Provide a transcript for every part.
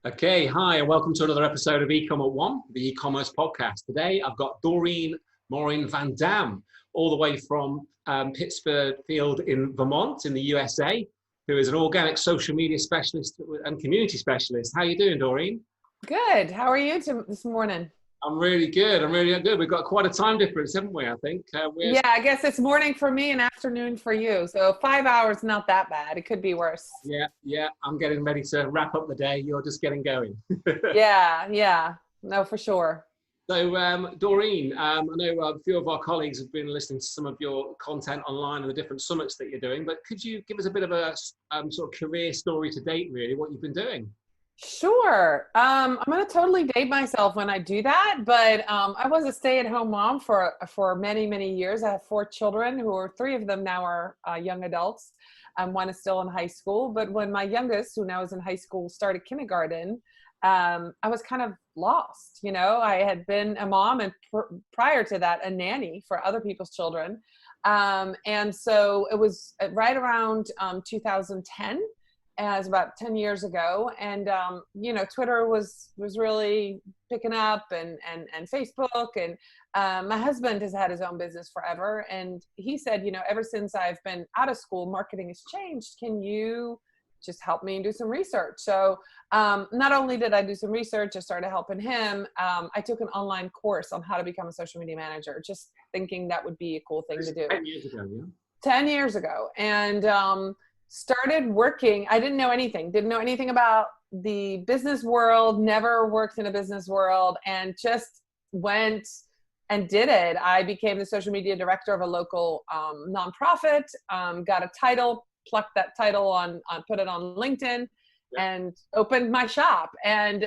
Okay, hi, and welcome to another episode of Ecom at One, the e-commerce podcast. Today, I've got Dorien Morin-van, all the way from Pittsburgh Field in Vermont, in the USA, who is an organic social media specialist and community specialist. How are you doing, Dorien? Good. How are you this morning? I'm really good. I'm really good. We've got quite a time difference, haven't we? I think. Yeah, I guess it's morning for me and afternoon for you. So 5 hours, not that bad. It could be worse. Yeah. I'm getting ready to wrap up the day. You're just getting going. Yeah. No, for sure. So, Dorien, I know a few of our colleagues have been listening to some of your content online and the different summits that you're doing, but could you give us a bit of a sort of career story to date, really, what you've been doing? Sure. I'm going to totally date myself when I do that, but I was a stay-at-home mom for many, many years. I have 4 children three of them now are young adults. One is still in high school, but when my youngest, who now is in high school, started kindergarten, I was kind of lost. You know, I had been a mom and prior to that, a nanny for other people's children. And so it was right around 2010. As about 10 years ago. And, Twitter was really picking up and Facebook. And my husband has had his own business forever. And he said, ever since I've been out of school, marketing has changed. Can you just help me and do some research? So not only did I do some research, I started helping him. I took an online course on how to become a social media manager, just thinking that would be a cool thing to do. 10 years ago, yeah. 10 years ago. And, started working. I didn't know anything about the business world, never worked in a business world, and just went and did it. I became the social media director of a local nonprofit, got a title, plucked that title put it on LinkedIn, and opened my shop. And,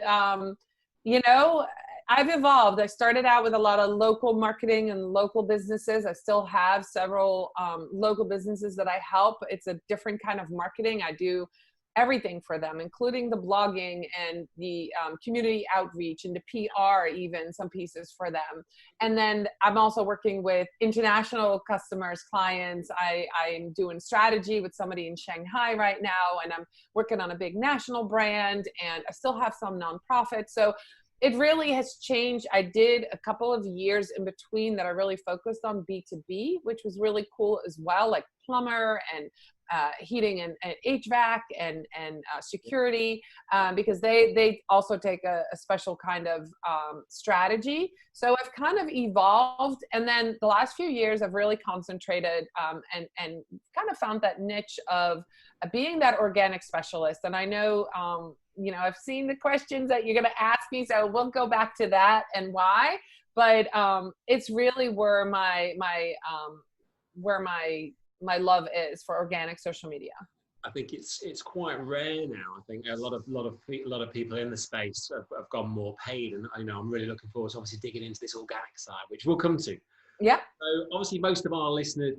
I've evolved. I started out with a lot of local marketing and local businesses. I still have several local businesses that I help. It's a different kind of marketing. I do everything for them, including the blogging and the community outreach and the PR, even some pieces for them. And then I'm also working with international customers, clients. I'm doing strategy with somebody in Shanghai right now, and I'm working on a big national brand, and I still have some nonprofits. So it really has changed. I did a couple of years in between that I really focused on B2B, which was really cool as well, like plumber and heating and HVAC and security, because they also take a special kind of strategy. So I've kind of evolved. And then the last few years, I've really concentrated and kind of found that niche of being that organic specialist. And I know, I've seen the questions that you're going to ask me, so we'll go back to that and why. But it's really where my love is for organic social media. I think it's quite rare now. I think a lot of people in the space have gone more paid, and I'm really looking forward to obviously digging into this organic side, which we'll come to. Yeah. So obviously most of our listeners,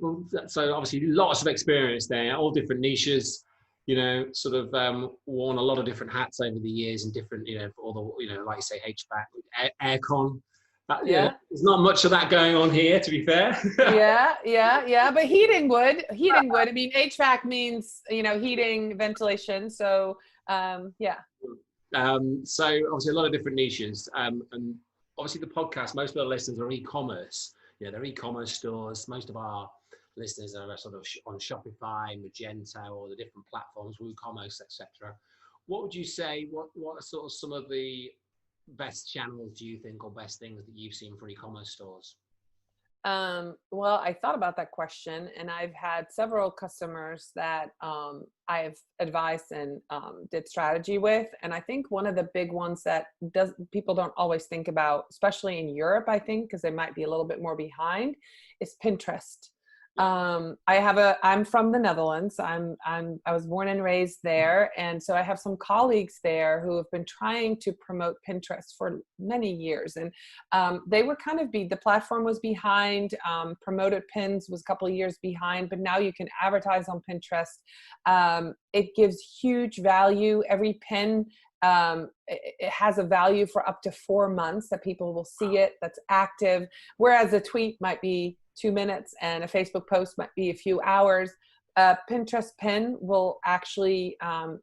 so obviously lots of experience there, all different niches. Sort of worn a lot of different hats over the years and different, all the, like you say, HVAC, aircon. There's not much of that going on here, to be fair. Yeah. But heating would. I mean, HVAC means, heating, ventilation. So, yeah. So obviously a lot of different niches. And obviously the podcast, most of the listeners are e-commerce. They're e-commerce stores. Most of our listeners are sort of on Shopify, Magento, or the different platforms, WooCommerce, etc. What would you say? What are sort of some of the best channels do you think, or best things that you've seen for e-commerce stores? Well, I thought about that question, and I've had several customers that I've advised and did strategy with. And I think one of the big ones that people don't always think about, especially in Europe, I think, because they might be a little bit more behind, is Pinterest. I'm from the Netherlands. I was born and raised there. And so I have some colleagues there who have been trying to promote Pinterest for many years. And they were the platform was behind, Promoted Pins was a couple of years behind, but now you can advertise on Pinterest. It gives huge value. Every pin, it has a value for up to 4 months that people will see it, that's active. Whereas a tweet might be 2 minutes and a Facebook post might be a few hours. Pinterest pin will actually,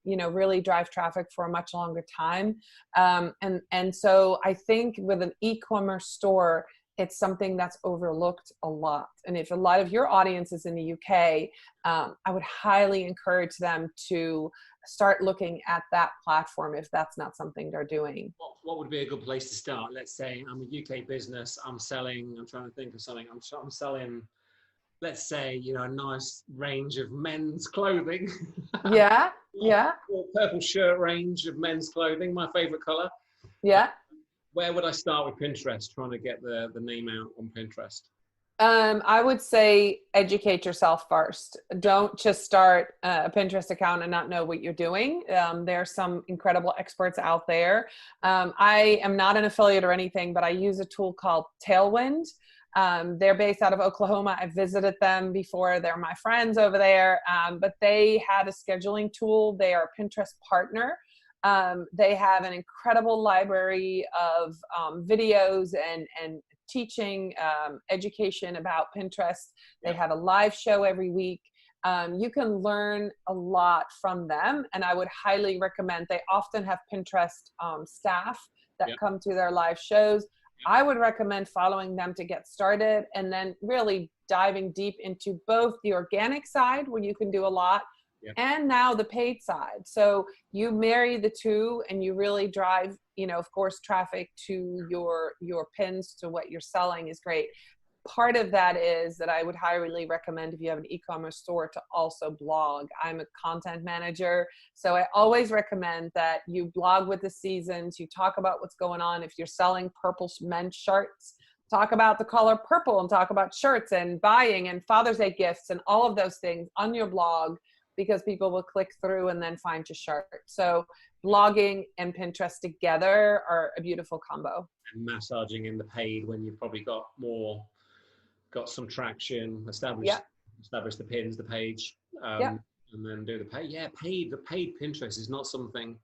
really drive traffic for a much longer time. And so I think with an e-commerce store, it's something that's overlooked a lot. And if a lot of your audience is in the UK, I would highly encourage them to start looking at that platform if that's not something they're doing. What would be a good place to start? Let's say I'm a UK business, I'm trying to think of something, I'm selling, let's say, a nice range of men's clothing. Yeah, yeah. Purple shirt range of men's clothing, my favorite color. Yeah. Where would I start with Pinterest, trying to get the name out on Pinterest? I would say educate yourself first. Don't just start a Pinterest account and not know what you're doing. There are some incredible experts out there. I am not an affiliate or anything, but I use a tool called Tailwind. They're based out of Oklahoma. I visited them before. They're my friends over there. But they had a scheduling tool. They are a Pinterest partner. They have an incredible library of videos and teaching education about Pinterest. They have a live show every week. You can learn a lot from them, and I would highly recommend. They often have Pinterest staff that come to their live shows. I would recommend following them to get started, and then really diving deep into both the organic side, where you can do a lot, and now the paid side. So you marry the two and you really drive, of course, traffic to your pins, to what you're selling is great. Part of that is that I would highly recommend, if you have an e-commerce store, to also blog. I'm a content manager, so I always recommend that you blog with the seasons. You talk about what's going on. If you're selling purple men's shirts, talk about the color purple and talk about shirts and buying and Father's Day gifts and all of those things on your blog, because people will click through and then find your shirt. So blogging and Pinterest together are a beautiful combo. And massaging in the paid when you've probably got some traction, establish the pins, the page, and then do the paid. Yeah, the paid Pinterest is not something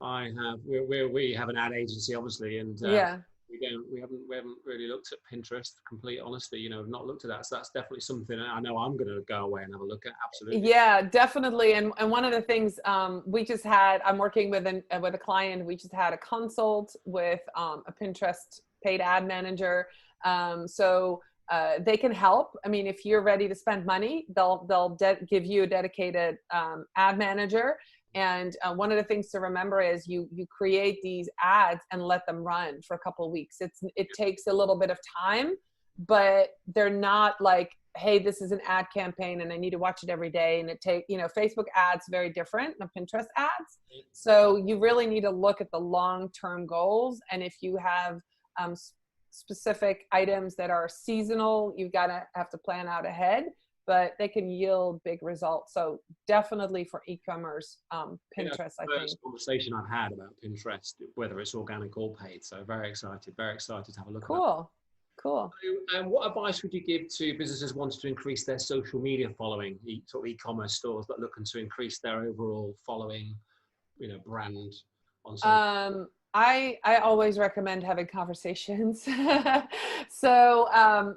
I have. We have an ad agency, obviously, and we haven't really looked at Pinterest, complete honesty. We've not looked at that. So that's definitely something I know I'm going to go away and have a look at. Absolutely. Yeah, definitely. And one of the things we just had, I'm working with a client. We just had a consult with a Pinterest paid ad manager. So they can help. I mean, if you're ready to spend money, they'll give you a dedicated ad manager. And one of the things to remember is you create these ads and let them run for a couple of weeks. It takes a little bit of time, but they're not like, hey, this is an ad campaign and I need to watch it every day. And Facebook ads very different than Pinterest ads. So you really need to look at the long-term goals. And if you have specific items that are seasonal, you've got to have to plan out ahead, but they can yield big results. So definitely for e-commerce, Pinterest, I think. First conversation I've had about Pinterest, whether it's organic or paid. So very excited to have a look at that. Cool. So, what advice would you give to businesses wanting to increase their social media following, sort of e-commerce stores that are looking to increase their overall following, brand on social? I always recommend having conversations. So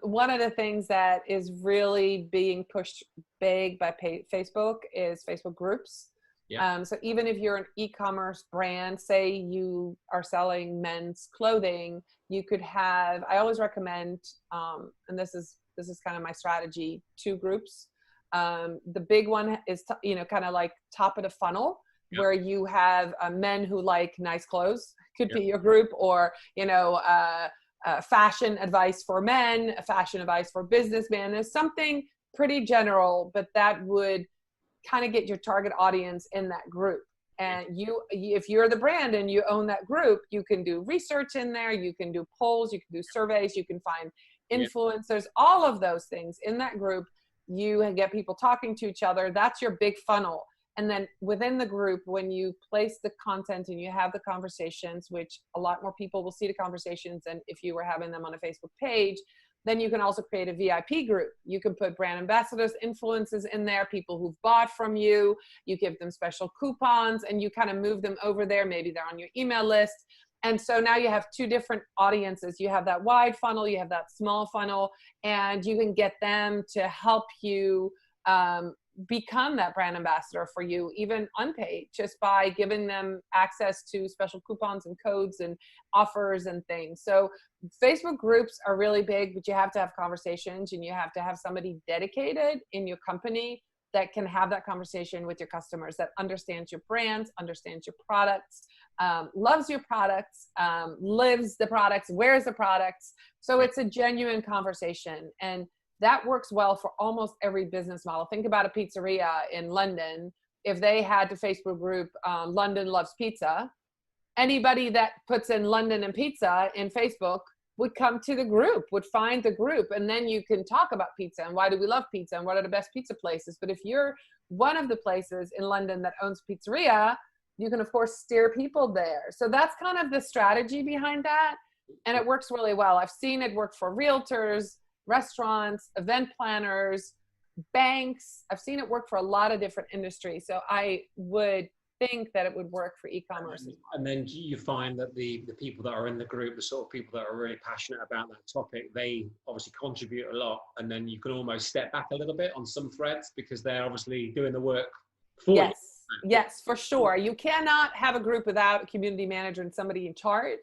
one of the things that is really being pushed big by Facebook is Facebook groups. So even if you're an e-commerce brand, say you are selling men's clothing, you could have, I always recommend, and this is kind of my strategy, 2 groups. The big one is, kind of like top of the funnel, where you have men who like nice clothes, could be your group, or, fashion advice for men, fashion advice for businessmen. There's something pretty general, but that would kind of get your target audience in that group. And if you're the brand and you own that group, you can do research in there, you can do polls, you can do surveys, you can find influencers, all of those things in that group. You get people talking to each other. That's your big funnel. And then within the group, when you place the content and you have the conversations, which a lot more people will see the conversations than if you were having them on a Facebook page, then you can also create a VIP group. You can put brand ambassadors, influencers in there, people who've bought from you. You give them special coupons and you kind of move them over there. Maybe they're on your email list. And so now you have 2 different audiences. You have that wide funnel, you have that small funnel, and you can get them to help you become that brand ambassador for you, even unpaid, just by giving them access to special coupons and codes and offers and things. So Facebook groups are really big, but you have to have conversations, and you have to have somebody dedicated in your company that can have that conversation with your customers, that understands your brands, understands your products, loves your products, lives the products, wears the products. So it's a genuine conversation. And that works well for almost every business model. Think about a pizzeria in London. If they had the Facebook group, London Loves Pizza, anybody that puts in London and pizza in Facebook would come to the group, would find the group, and then you can talk about pizza and why do we love pizza and what are the best pizza places. But if you're one of the places in London that owns pizzeria, you can of course steer people there. So that's kind of the strategy behind that, and it works really well. I've seen it work for realtors, restaurants, event planners, banks. I've seen it work for a lot of different industries. So I would think that it would work for e-commerce. And then do you find that the people that are in the group, the sort of people that are really passionate about that topic, they obviously contribute a lot, and then you can almost step back a little bit on some threads because they're obviously doing the work for you? Yes, for sure. You cannot have a group without a community manager and somebody in charge.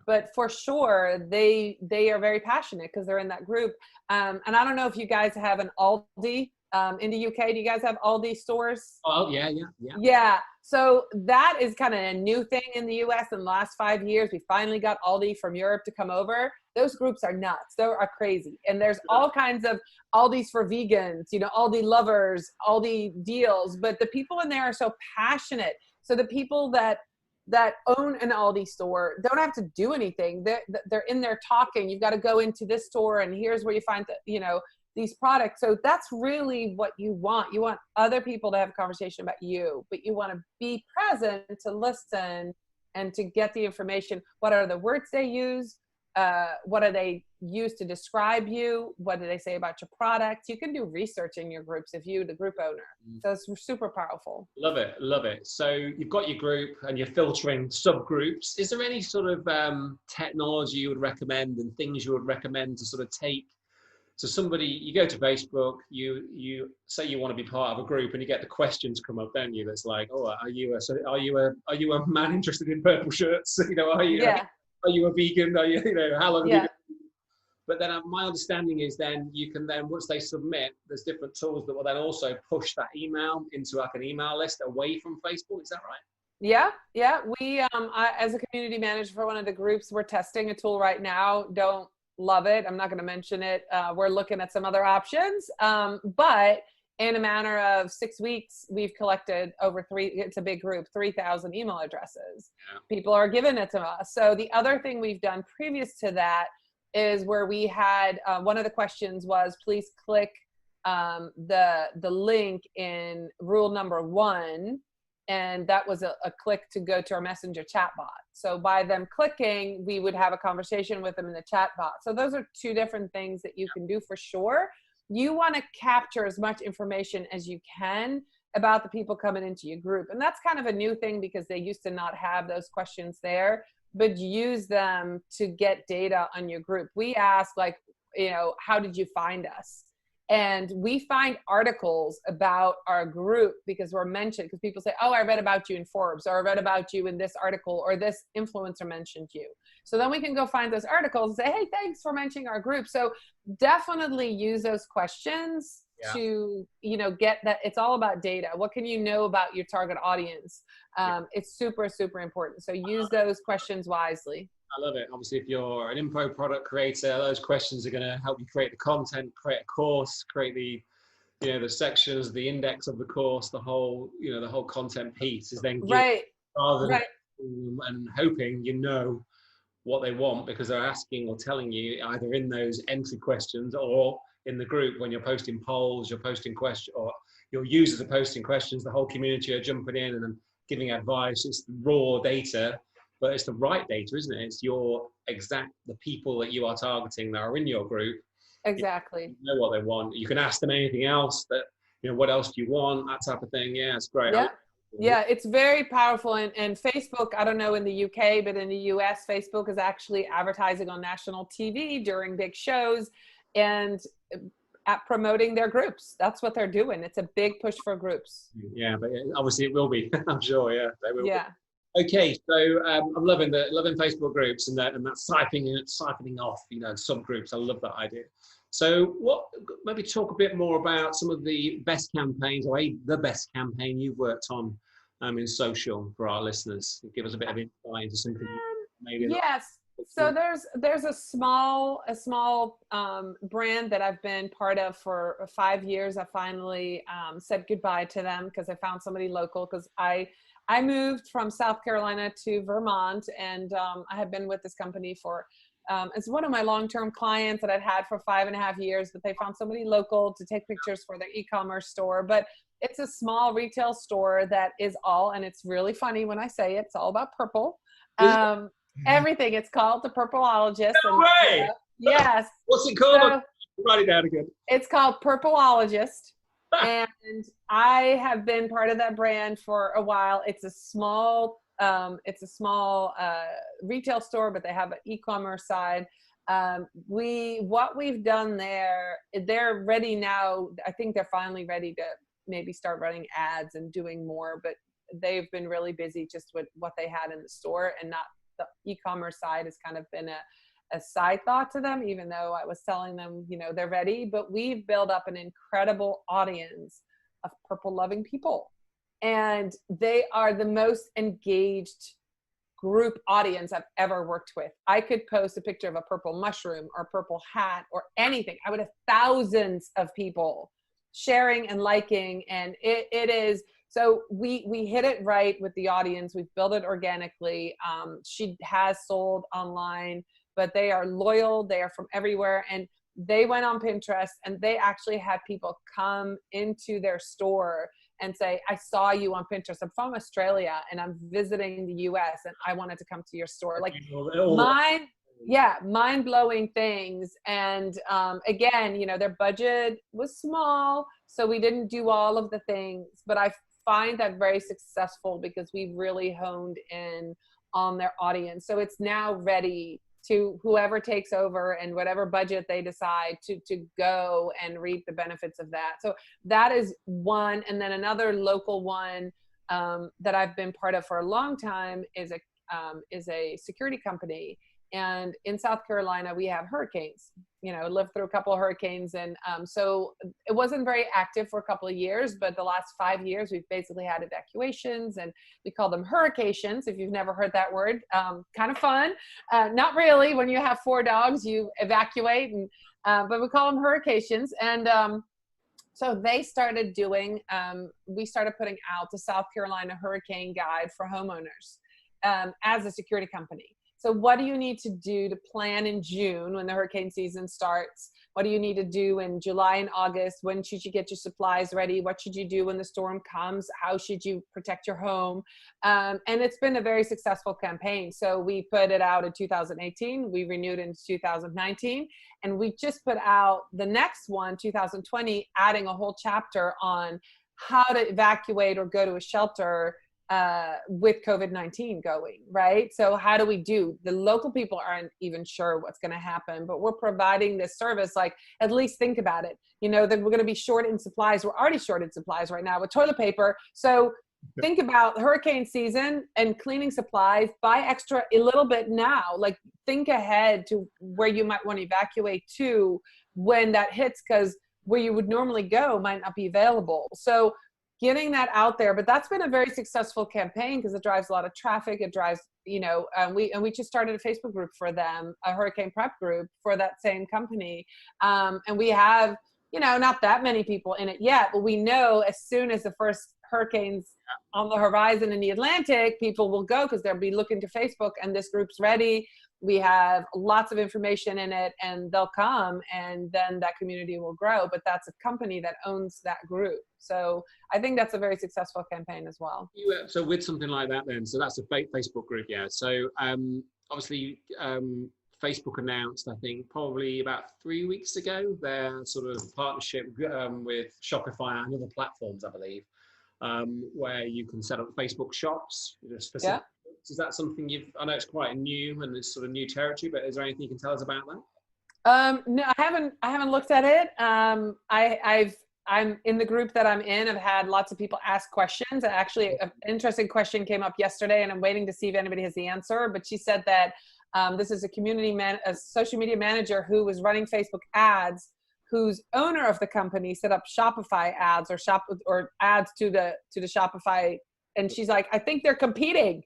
But for sure, they are very passionate because they're in that group. And I don't know if you guys have an Aldi in the UK. Do you guys have Aldi stores? Oh, yeah. Yeah. So that is kind of a new thing in the US in the last 5 years. We finally got Aldi from Europe to come over. Those groups are nuts. They are crazy. And there's all kinds of Aldis for vegans, Aldi lovers, Aldi deals. But the people in there are so passionate. So the people that own an Aldi store don't have to do anything. They're in there talking. You've got to go into this store and here's where you find these products. So that's really what you want. You want other people to have a conversation about you, but you want to be present to listen and to get the information. What are the words they use? What are they use to describe you? What do they say about your products? You can do research in your groups if you're the group owner. So it's super powerful. Love it. So you've got your group and you're filtering subgroups. Is there any sort of technology you would recommend and things you would recommend to sort of take? So somebody, you go to Facebook, you say you want to be part of a group, and you get the questions come up, don't you? That's like, oh, are you a man interested in purple shirts? Are you a vegan? How long have you? But then my understanding is then you can once they submit, there's different tools that will then also push that email into like an email list away from Facebook. Is that right? Yeah. We, as a community manager for one of the groups, we're testing a tool right now. Don't love it. I'm not going to mention it. We're looking at some other options. But in a matter of 6 weeks, we've collected it's a big group, 3,000 email addresses. Yeah. People are giving it to us. So the other thing we've done previous to that is where we had, one of the questions was, please click the link in rule number 1. And that was a click to go to our messenger chat bot. So by them clicking, we would have a conversation with them in the chat bot. So those are 2 different things that you can do for sure. You want to capture as much information as you can about the people coming into your group. And that's kind of a new thing because they used to not have those questions there, but use them to get data on your group. We ask how did you find us? And we find articles about our group because we're mentioned, because people say, oh, I read about you in Forbes, or I read about you in this article, or this influencer mentioned you. So then we can go find those articles and say, hey, thanks for mentioning our group. So definitely use those questions to, get that. It's all about data. What can you know about your target audience? It's super, super important. So use those questions wisely. I love it. Obviously, if you're an info product creator, those questions are going to help you create the content, create a course, create the sections, the index of the course, the whole content piece is then right. Rather than and hoping what they want because they're asking or telling you either in those entry questions or in the group when you're posting polls, you're posting questions, or your users are posting questions, the whole community are jumping in and giving advice. It's raw data. But it's the right data, isn't it? It's the people that you are targeting that are in your group. Exactly. You know what they want. You can ask them anything else what else do you want? That type of thing. Yeah, it's great. Yeah, it's very powerful. And Facebook, I don't know in the UK, but in the US, Facebook is actually advertising on national TV during big shows. And at promoting their groups. That's what they're doing. It's a big push for groups. Yeah, but obviously it will be. I'm sure. Yeah, they will. Yeah. Be. Okay, so I'm loving Facebook groups and that siphoning off, subgroups. I love that idea. So maybe talk a bit more about some of the best campaigns, or the best campaign you've worked on in social for our listeners. Give us a bit of insight into something maybe. Yes. So there's a small brand that I've been part of for 5 years. I finally said goodbye to them because I found somebody local, because I moved from South Carolina to Vermont, and I have been with this company for it's one of my long-term clients that I'd had for 5.5 years, but they found somebody local to take pictures for their e-commerce store. But it's a small retail store that is and it's really funny when I say it's all about purple. Everything. It's called the Purpleologist. No way! Yes. What's it called? So, write it down again. It's called Purpleologist. And I have been part of that brand for a while. It's a small retail store, but they have an e-commerce side. What we've done there, they're ready now. I think they're finally ready to maybe start running ads and doing more, but they've been really busy just with what they had in the store, and not the e-commerce side has kind of been a side thought to them, even though I was telling them, they're ready. But we've built up an incredible audience of purple loving people. And they are the most engaged group audience I've ever worked with. I could post a picture of a purple mushroom or purple hat or anything. I would have thousands of people sharing and liking. And it is, so we hit it right with the audience. We've built it organically. She has sold online, but they are loyal. They are from everywhere. And they went on Pinterest, and they actually had people come into their store and say, I saw you on Pinterest. I'm from Australia and I'm visiting the US and I wanted to come to your store. Like mind-blowing things. And again, their budget was small, so we didn't do all of the things, but I find that very successful because we've really honed in on their audience. So it's now ready to whoever takes over and whatever budget they decide to go and reap the benefits of that. So that is one. And then another local one that I've been part of for a long time is a security company. And in South Carolina, we have hurricanes, lived through a couple of hurricanes. And so it wasn't very active for a couple of years, but the last 5 years, we've basically had evacuations, and we call them hurrications. If you've never heard that word, kind of fun. Not really. When you have 4 dogs, you evacuate, but we call them hurrications. And so they started doing, we started putting out the South Carolina Hurricane Guide for homeowners as a security company. So what do you need to do to plan in June when the hurricane season starts? What do you need to do in July and August? When should you get your supplies ready? What should you do when the storm comes? How should you protect your home? And it's been a very successful campaign. So we put it out in 2018. We renewed in 2019. And we just put out the next one, 2020, adding a whole chapter on how to evacuate or go to a shelter with COVID-19 going, right? So how do we do? The local people aren't even sure what's going to happen, but we're providing this service. Like, at least think about it. That we're going to be short in supplies. We're already short in supplies right now with toilet paper. So think about hurricane season and cleaning supplies. Buy extra a little bit now. Like, think ahead to where you might want to evacuate to when that hits, because where you would normally go might not be available. So getting that out there, but that's been a very successful campaign because it drives a lot of traffic. It drives, we just started a Facebook group for them, a hurricane prep group for that same company. And we have, not that many people in it yet, but we know as soon as the first hurricanes on the horizon in the Atlantic, people will go because they'll be looking to Facebook and this group's ready. We have lots of information in it and they'll come, and then that community will grow. But that's a company that owns that group. So I think that's a very successful campaign as well. So with something like that then, so that's a Facebook group, yeah. So obviously Facebook announced, I think probably about 3 weeks ago, their sort of partnership with Shopify and other platforms, I believe, where you can set up Facebook shops. Specific. Is that something I know it's quite new and it's sort of new territory, but is there anything you can tell us about that? No, I haven't looked at it. I'm in the group that I'm in. I've had lots of people ask questions. Actually, an interesting question came up yesterday, and I'm waiting to see if anybody has the answer. But she said that this is a social media manager who was running Facebook ads, whose owner of the company set up Shopify ads or ads to the Shopify, and she's like, I think they're competing.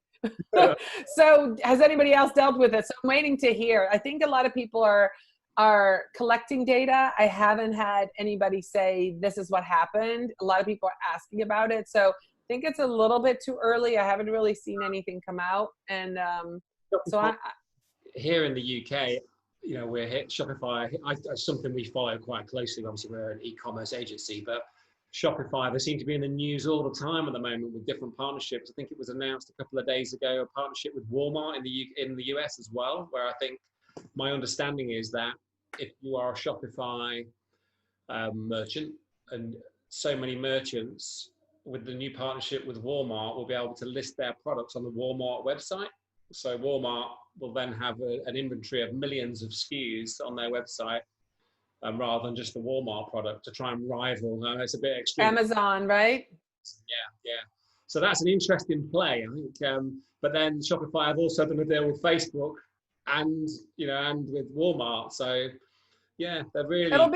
So has anybody else dealt with it? So I'm waiting to hear. I think a lot of people are collecting data. I haven't had anybody say this is what happened. A lot of people are asking about it. So I think it's a little bit too early. I haven't really seen anything come out. And here in the UK, we're hit Shopify. Something we follow quite closely. Obviously, we're an e-commerce agency, but Shopify, they seem to be in the news all the time at the moment with different partnerships. I think it was announced a couple of days ago, a partnership with Walmart in the US as well, where I think my understanding is that if you are a Shopify merchant, and so many merchants with the new partnership with Walmart will be able to list their products on the Walmart website. So Walmart will then have an inventory of millions of SKUs on their website, rather than just the Walmart product to try and rival. It's a bit extreme. Amazon, right? Yeah. So that's an interesting play, I think. But then Shopify have also done a deal with Facebook and with Walmart. So yeah, they're really. It'll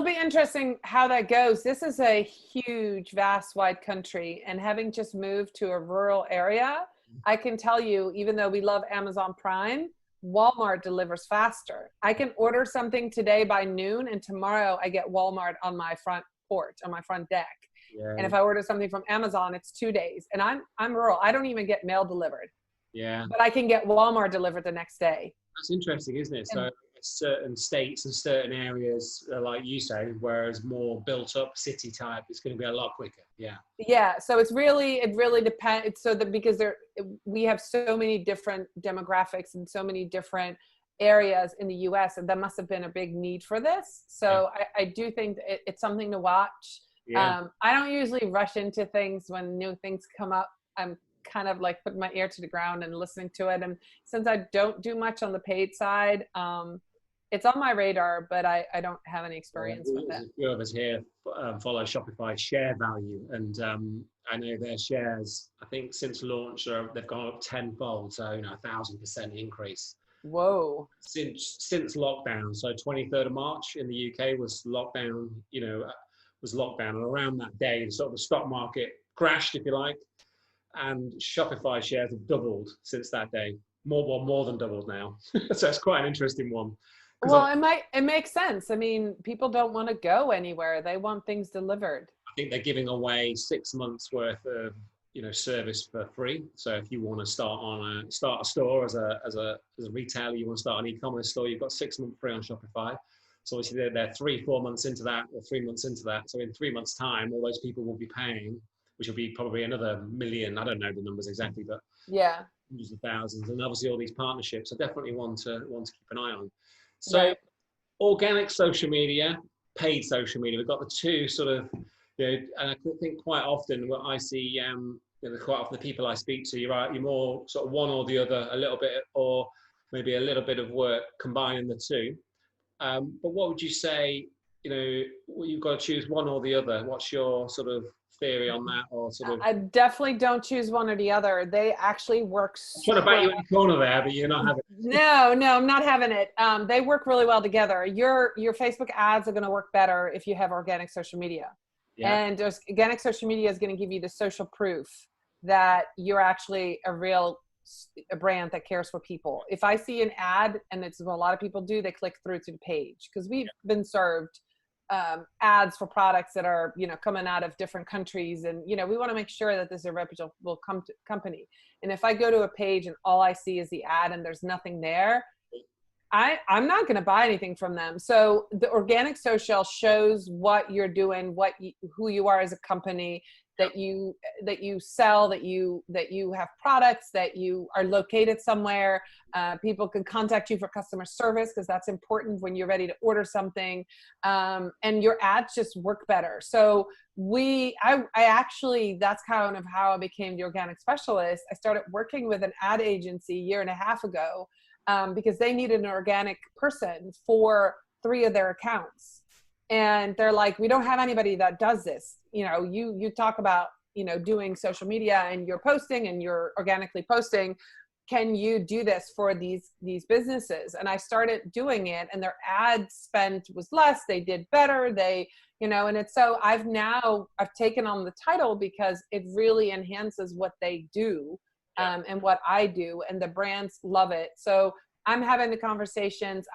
be interesting how that goes. This is a huge, vast, wide country, and having just moved to a rural area, I can tell you, even though we love Amazon Prime, Walmart delivers faster. I can order something today by noon, and tomorrow I get Walmart on my front porch, on my front deck. Yeah. And if I order something from Amazon, it's 2 days. And I'm rural. I don't even get mail delivered. Yeah. But I can get Walmart delivered the next day. That's interesting, isn't it? So certain states and certain areas, like you say, whereas more built up city type, it's going to be a lot quicker. Yeah. So it really depends. So that because we have so many different demographics and so many different areas in the US, and that must have been a big need for this. So yeah. I do think it's something to watch. Yeah. I don't usually rush into things when new things come up. I'm kind of like putting my ear to the ground and listening to it. And since I don't do much on the paid side, it's on my radar, but I don't have any experience with it. A few of us here follow Shopify share value, and I know their shares, I think since launch, they've gone up tenfold, so 1,000% increase. Whoa. Since lockdown, so 23rd of March in the UK was lockdown, and around that day, sort of the stock market crashed, if you like, and Shopify shares have doubled since that day, more than doubled now. So it's quite an interesting one. Well, it makes sense. I mean, people don't want to go anywhere. They want things delivered. I think they're giving away 6 months worth of, service for free. So if you want to start a store as a retailer, you want to start an e-commerce store, you've got 6 months free on Shopify. So obviously they're 3-4 months into that, or 3 months into that. So in 3 months' time, all those people will be paying, which will be probably another million. I don't know the numbers exactly, but yeah, hundreds of thousands. And obviously all these partnerships are definitely one to keep an eye on. So right. Organic social media, paid social media, we've got the two sort of, and I think quite often what I see, quite often the people I speak to, you're more sort of one or the other a little bit, or maybe a little bit of work combining the two. But what would you say, you've got to choose one or the other? What's your sort of theory on that? Or sort of? I definitely don't choose one or the other. They actually work. I'm trying to back you in the corner there, but you're not having it. No, I'm not having it. They work really well together. Your Facebook ads are going to work better if you have organic social media. Yeah. And organic social media is going to give you the social proof that you're actually a brand that cares for people. If I see an ad, and it's what a lot of people do, they click through to the page, because we've been served ads for products that are coming out of different countries, and we want to make sure that this is a reputable company. And if I go to a page and all I see is the ad and there's nothing there, I'm not going to buy anything from them. So the organic social shows what you're doing, who you are as a company, that you sell, that you have products, that you are located somewhere. People can contact you for customer service, because that's important when you're ready to order something. And your ads just work better. So I actually, that's kind of how I became the organic specialist. I started working with an ad agency a year and a half ago. because they needed an organic person for 3 of their accounts. And they're like, we don't have anybody that does this. You know, you talk about, you know, doing social media and you're posting and you're organically posting. Can you do this for these businesses? And I started doing it, and their ad spend was less. They did better. They, you know, and it's so I've taken on the title because it really enhances what they do, and what I do, and the brands love it. So I'm having the conversations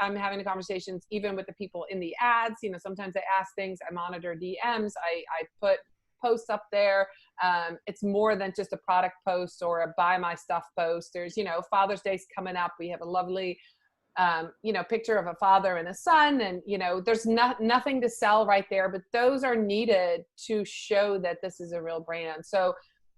even with the people in the ads. You know, sometimes they ask things, I monitor DMs, I put posts up there. It's more than just a product post or a buy my stuff post. There's, you know, Father's Day's coming up. We have a lovely, you know, picture of a father and a son, and, you know, there's nothing to sell right there, but those are needed to show that this is a real brand. So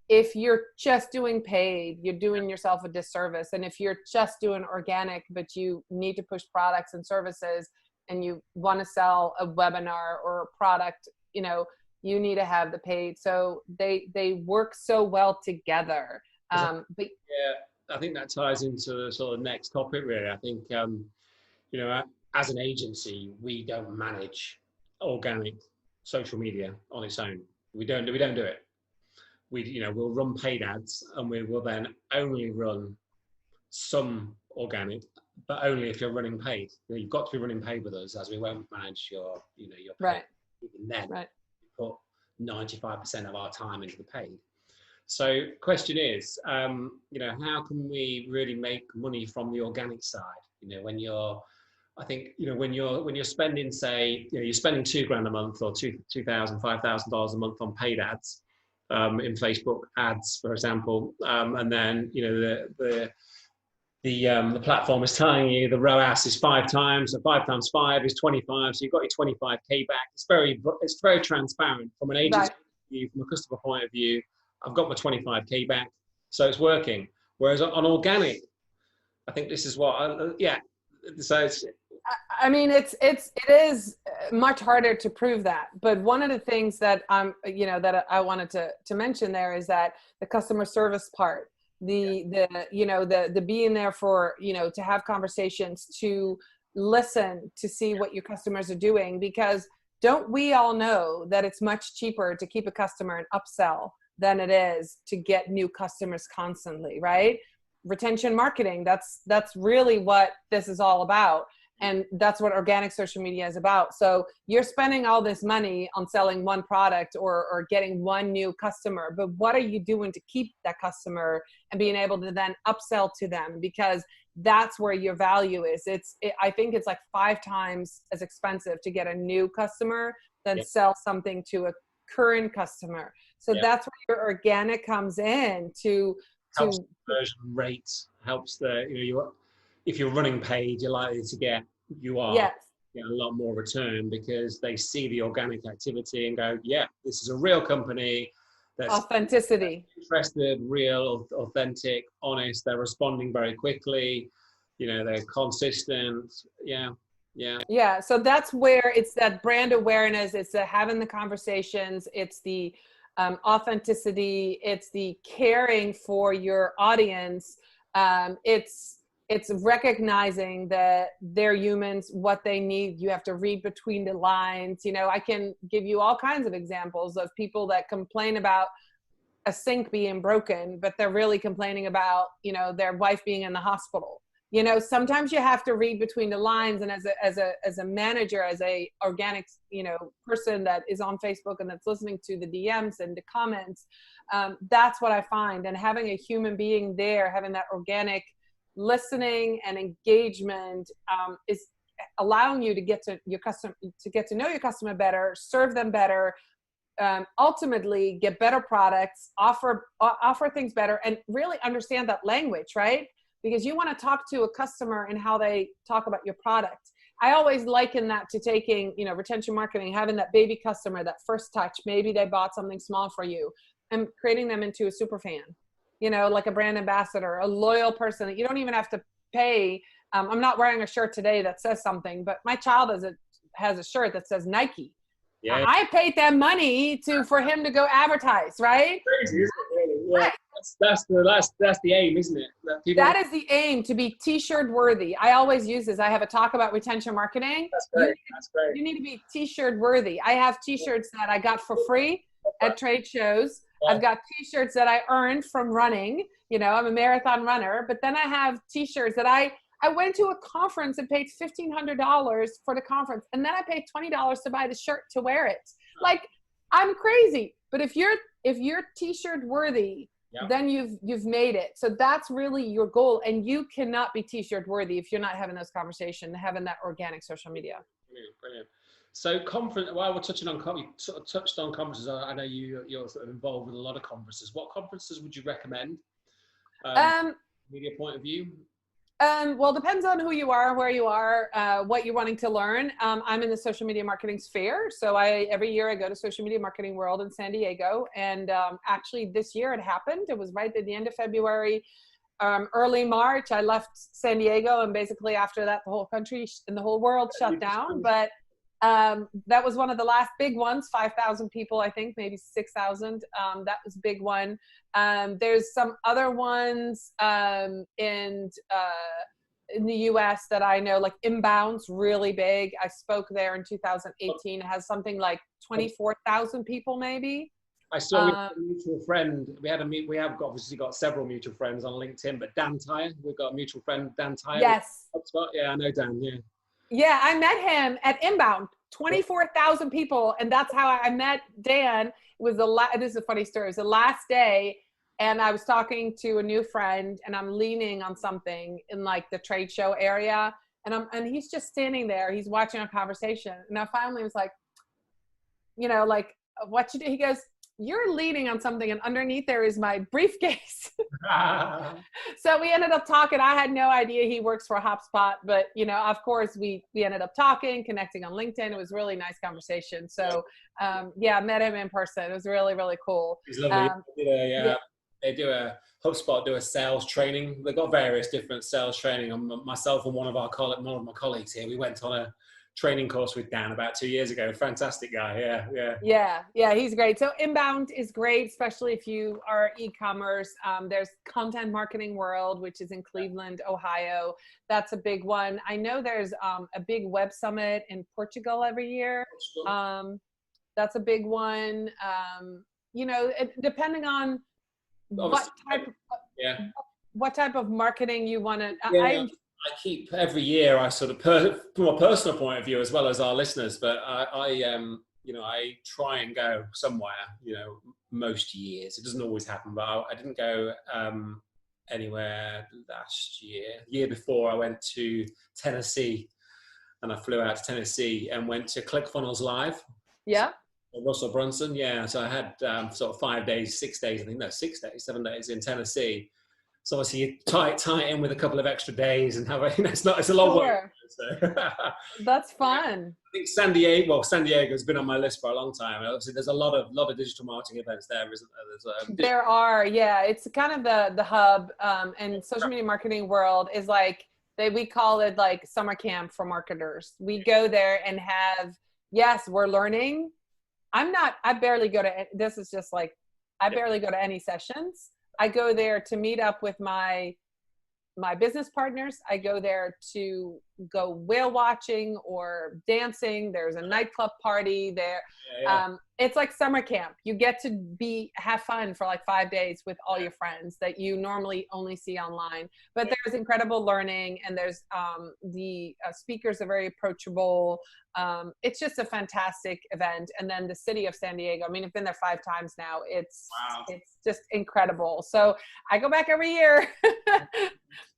if you're just doing paid, you're doing yourself a disservice. And if you're just doing organic, but you need to push products and services and you want to sell a webinar or a product, you know, you need to have the paid. So they work so well together. But yeah, I think that ties into the sort of next topic, really. I think, you know, as an agency, we don't manage organic social media on its own. We don't do it. We'll run paid ads, and we will then only run some organic, but only if you're running paid. You know, you've got to be running paid with us, as we won't manage your paid. Right. Even then, right. We put 95% of our time into the paid. So, question is, you know, how can we really make money from the organic side? You know, when you're spending, say, you know, you're spending $2,000 a month or $2,000, $5,000 a month on paid ads. In Facebook ads, for example, and then, you know, the platform is telling you the ROAS is 5 times, so 5 times 5 is 25, so you've got your 25k back. It's very transparent from an agency point of view, from a customer point of view. I've got my 25k back, so it's working. Whereas on organic, I think this is what, so it's. I mean, it is much harder to prove that. But one of the things that that I wanted to mention there is that the customer service part, the being there for, you know, to have conversations, to listen, to see what your customers are doing, because don't we all know that it's much cheaper to keep a customer and upsell than it is to get new customers constantly, right? Retention marketing, that's really what this is all about. And that's what organic social media is about. So you're spending all this money on selling one product or getting one new customer, but what are you doing to keep that customer and being able to then upsell to them? Because that's where your value is. I think it's like 5 times as expensive to get a new customer than sell something to a current customer. So that's where your organic comes in to helps conversion rates, helps if you're running paid, you're likely to get a lot more return, because they see the organic activity and go, yeah, this is a real company. That's authenticity. Interested, real, authentic, honest. They're responding very quickly. You know, they're consistent. Yeah. So that's where it's that brand awareness. It's the having the conversations. It's the authenticity. It's the caring for your audience. It's recognizing that they're humans, what they need. You have to read between the lines. You know, I can give you all kinds of examples of people that complain about a sink being broken, but they're really complaining about, you know, their wife being in the hospital. You know, sometimes you have to read between the lines. And as a manager, as a organic, you know, person that is on Facebook and that's listening to the DMs and the comments, that's what I find. And having a human being there, having that organic listening and engagement is allowing you to get to your customer, to get to know your customer better, serve them better, ultimately get better products, offer things better, and really understand that language, right? Because you want to talk to a customer and how they talk about your product. I always liken that to taking, you know, retention marketing, having that baby customer, that first touch. Maybe they bought something small for you, and creating them into a super fan. You know, like a brand ambassador, a loyal person that you don't even have to pay. I'm not wearing a shirt today that says something, but my child has a shirt that says Nike. Yeah. I paid that money for him to go advertise, right? Crazy, isn't it, really? Yeah. Right. That's the aim, isn't it? That is the aim, to be t-shirt worthy. I always use this. I have a talk about retention marketing. That's great. That's great. You need to be t-shirt worthy. I have t-shirts that I got for free at trade shows. I've got t-shirts that I earned from running. You know, I'm a marathon runner, but then I have t-shirts that I went to a conference and paid $1,500 for the conference. And then I paid $20 to buy the shirt to wear it. Like, I'm crazy. But if you're t-shirt worthy, then you've made it. So that's really your goal. And you cannot be t-shirt worthy if you're not having those conversations, having that organic social media. Brilliant. So conference, while we're touching on, you sort of touched on conferences. I know you're sort of involved with a lot of conferences. What conferences would you recommend? Media point of view? Well, depends on who you are, where you are, what you're wanting to learn. I'm in the social media marketing sphere. So every year I go to Social Media Marketing World in San Diego. And actually this year it happened. It was right at the end of February, early March. I left San Diego, and basically after that, the whole country and the whole world shut down. But that was one of the last big ones, 5,000 people, I think, maybe 6,000. That was a big one. There's some other ones in the US that I know, like Inbound's really big. I spoke there in 2018. It has something like 24,000 people, maybe. I saw a mutual friend. We have obviously got several mutual friends on LinkedIn, but Dan Tyre, we've got a mutual friend, Dan Tyre. Yes. Yeah, I know Dan, yeah. Yeah, I met him at Inbound, 24,000 people. And that's how I met Dan. It was this is a funny story. It was the last day, and I was talking to a new friend, and I'm leaning on something in like the trade show area. And he's just standing there. He's watching our conversation. And I finally was like, you know, like, what you do? He goes, "You're leaning on something, and underneath there is my briefcase." So we ended up talking. I had no idea he works for HubSpot, but you know, of course, we ended up talking, connecting on LinkedIn. It was a really nice conversation. So I met him in person. It was really, really cool. He's lovely. They do HubSpot do a sales training. They've got various different sales training. Myself and one of my colleagues here, we went on a training course with Dan about 2 years ago. Fantastic guy. Yeah, he's great. So Inbound is great, especially if you are e-commerce. There's Content Marketing World, which is in Cleveland, Ohio. That's a big one. I know there's a big web summit in Portugal every year. That's a big one. You know, depending on what type of marketing you want to. I keep every year. I sort of from a personal point of view, as well as our listeners, but I try and go somewhere. You know, most years it doesn't always happen, but I didn't go anywhere last year. The year before, I went to Tennessee, and I flew out to Tennessee and went to ClickFunnels Live. Yeah. Russell Brunson. Yeah. So I had sort of 7 days in Tennessee. So obviously you tie it in with a couple of extra days and have it's a long way. So. That's fun. I think San Diego's been on my list for a long time. Obviously there's a lot of digital marketing events there, isn't there? There are, yeah. It's kind of the hub, and Social Media Marketing World is like, we call it like summer camp for marketers. We go there and we're learning. I barely go to any sessions. I go there to meet up with my business partners. I go there to go whale watching or dancing. There's a nightclub party there. It's like summer camp. You get to have fun for like 5 days with all your friends that you normally only see online. But there's incredible learning, and there's the speakers are very approachable. It's just a fantastic event. And then the city of San Diego, I mean, I've been there 5 times now. It's just incredible. So I go back every year.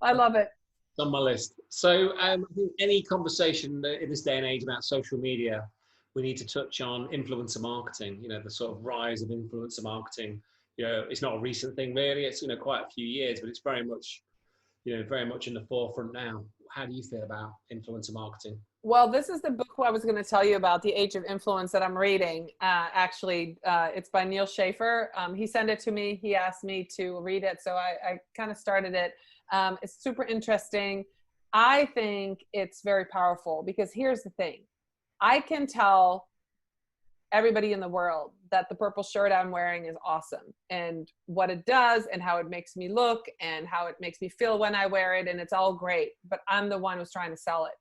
I love it. It's on my list. So I think any conversation in this day and age about social media, we need to touch on influencer marketing, you know, the sort of rise of influencer marketing. You know, it's not a recent thing really. It's, you know, quite a few years, but it's very much in the forefront now. How do you feel about influencer marketing? Well, this is the book I was going to tell you about, The Age of Influence, that I'm reading. It's by Neil Schaefer. He sent it to me. He asked me to read it. So I kind of started it. It's super interesting. I think it's very powerful because here's the thing. I can tell everybody in the world that the purple shirt I'm wearing is awesome, and what it does and how it makes me look and how it makes me feel when I wear it. And it's all great, but I'm the one who's trying to sell it.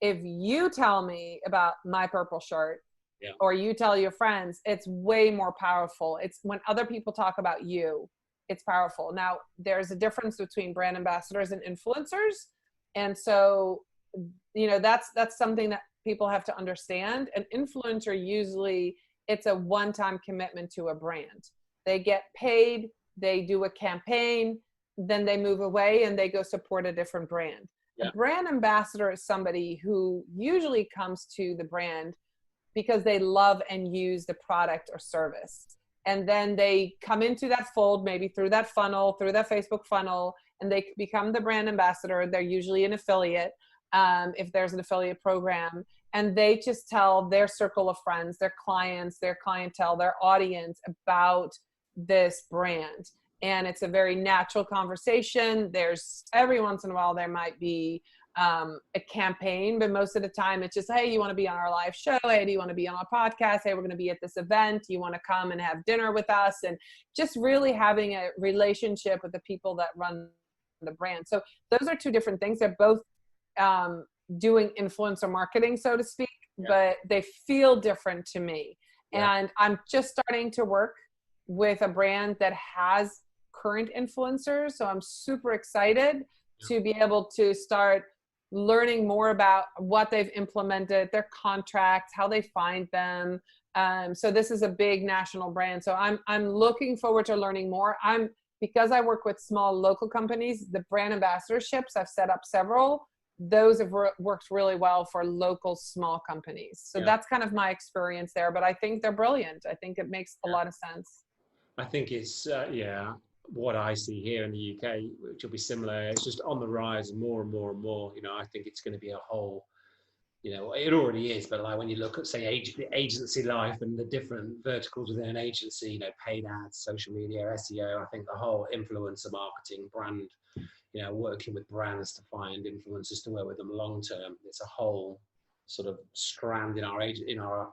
If you tell me about my purple shirt, Yeah. or you tell your friends, it's way more powerful. It's when other people talk about you, it's powerful. Now, there's a difference between brand ambassadors and influencers. And so, that's something that people have to understand. An influencer, usually it's a one-time commitment to a brand. They get paid, they do a campaign, then they move away and they go support a different brand. Yeah. A brand ambassador is somebody who usually comes to the brand because they love and use the product or service. And then they come into that fold, maybe through that funnel, through that Facebook funnel, and they become the brand ambassador. They're usually an affiliate, if there's an affiliate program. And they just tell their circle of friends, their clients, their clientele, their audience about this brand. And it's a very natural conversation. There's every once in a while, there might be a campaign, but most of the time it's just, hey, you want to be on our live show? Hey, do you want to be on our podcast? Hey, we're going to be at this event. You want to come and have dinner with us? And just really having a relationship with the people that run the brand. So those are two different things. They're both doing influencer marketing, so to speak, but they feel different to me. Yeah. And I'm just starting to work with a brand that has current influencers. So I'm super excited to be able to start learning more about what they've implemented, their contracts, how they find them. So this is a big national brand. So I'm looking forward to learning more. Because I work with small local companies, the brand ambassadorships, I've set up several. Those have worked really well for local small companies. So that's kind of my experience there, but I think they're brilliant. I think it makes a lot of sense. I think it's, what I see here in the UK, which will be similar. It's just on the rise more and more and more. I think it's going to be a whole, it already is, but like when you look at, say, agency life and the different verticals within an agency, paid ads, social media, SEO, I think the whole influencer marketing brand, working with brands to find influencers to work with them long term. It's a whole sort of strand in our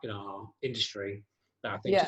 industry that I think